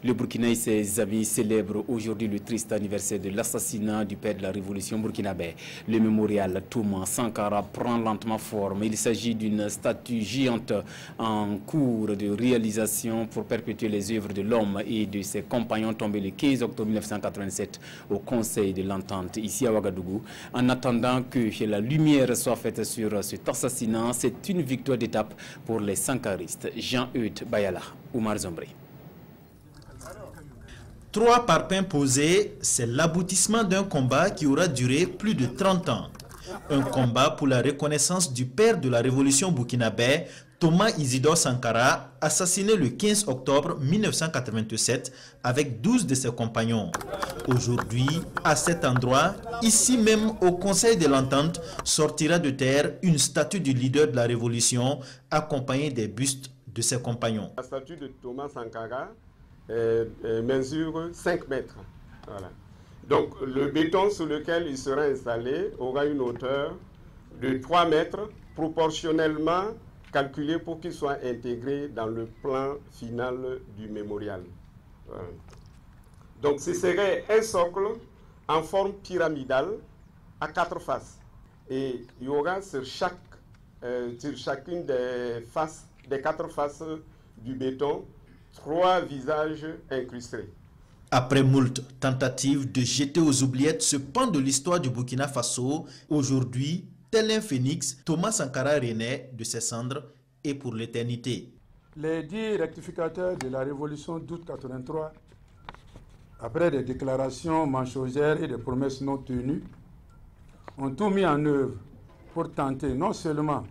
Le Burkina et ses amis célèbrent aujourd'hui le triste anniversaire de l'assassinat du père de la révolution burkinabé. Le mémorial Thomas Sankara prend lentement forme. Il s'agit d'une statue géante en cours de réalisation pour perpétuer les œuvres de l'homme et de ses compagnons tombés le 15 octobre 1987 au Conseil de l'Entente ici à Ouagadougou. En attendant que la lumière soit faite sur cet assassinat, c'est une victoire d'étape pour les sankaristes. Jean-Eudes Bayala, Oumar Zombré. 3 parpaings posés, c'est l'aboutissement d'un combat qui aura duré plus de 30 ans. Un combat pour la reconnaissance du père de la révolution burkinabé, Thomas Isidore Sankara, assassiné le 15 octobre 1987 avec 12 de ses compagnons. Aujourd'hui, à cet endroit, ici même au Conseil de l'Entente, sortira de terre une statue du leader de la révolution accompagnée des bustes de ses compagnons. La statue de Thomas Sankara mesure 5 mètres. Voilà. Donc le béton sur lequel il sera installé aura une hauteur de 3 mètres, proportionnellement calculé pour qu'il soit intégré dans le plan final du mémorial. Voilà. Donc ce serait un socle en forme pyramidale à 4 faces. Et il y aura sur chacune des 4 faces du béton 3 visages incrustés. Après moult tentatives de jeter aux oubliettes ce pan de l'histoire du Burkina Faso, aujourd'hui, tel un phénix, Thomas Sankara renaît de ses cendres et pour l'éternité. Les 10 rectificateurs de la révolution d'août 83, après des déclarations mensongères et des promesses non tenues, ont tout mis en œuvre pour tenter non seulement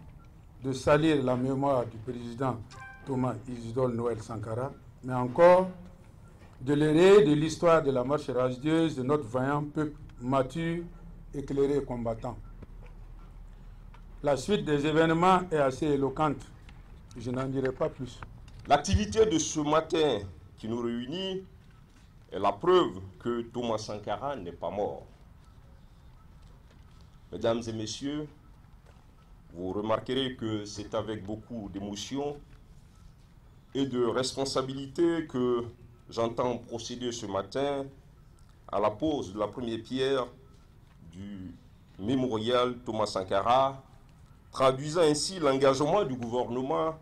de salir la mémoire du président Thomas Isidore Noël Sankara, mais encore de l'errer de l'histoire de la marche radieuse de notre vaillant peuple mature, éclairé et combattant. La suite des événements est assez éloquente. Je n'en dirai pas plus. L'activité de ce matin qui nous réunit est la preuve que Thomas Sankara n'est pas mort. Mesdames et messieurs, vous remarquerez que c'est avec beaucoup d'émotion et de responsabilité que j'entends procéder ce matin à la pose de la première pierre du mémorial Thomas Sankara, traduisant ainsi l'engagement du gouvernement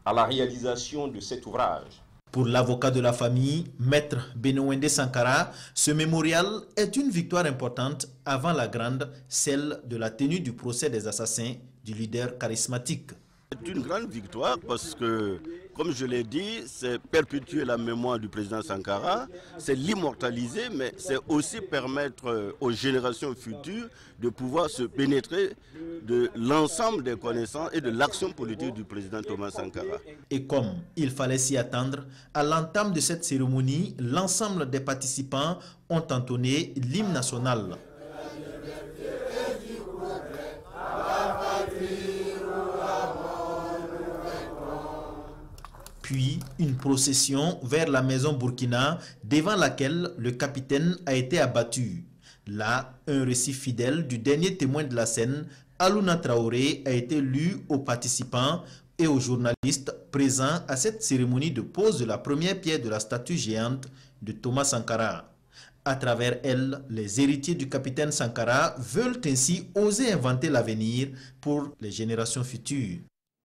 à la réalisation de cet ouvrage. Pour l'avocat de la famille, Maître Benouende Sankara, ce mémorial est une victoire importante avant la grande, celle de la tenue du procès des assassins du leader charismatique. C'est une grande victoire parce que, comme je l'ai dit, c'est perpétuer la mémoire du président Sankara, c'est l'immortaliser, mais c'est aussi permettre aux générations futures de pouvoir se pénétrer de l'ensemble des connaissances et de l'action politique du président Thomas Sankara. Et comme il fallait s'y attendre, à l'entame de cette cérémonie, l'ensemble des participants ont entonné l'hymne national. Puis une procession vers la maison Burkina, devant laquelle le capitaine a été abattu. Là, un récit fidèle du dernier témoin de la scène, Alouna Traoré, a été lu aux participants et aux journalistes présents à cette cérémonie de pose de la première pierre de la statue géante de Thomas Sankara. À travers elle, les héritiers du capitaine Sankara veulent ainsi oser inventer l'avenir pour les générations futures.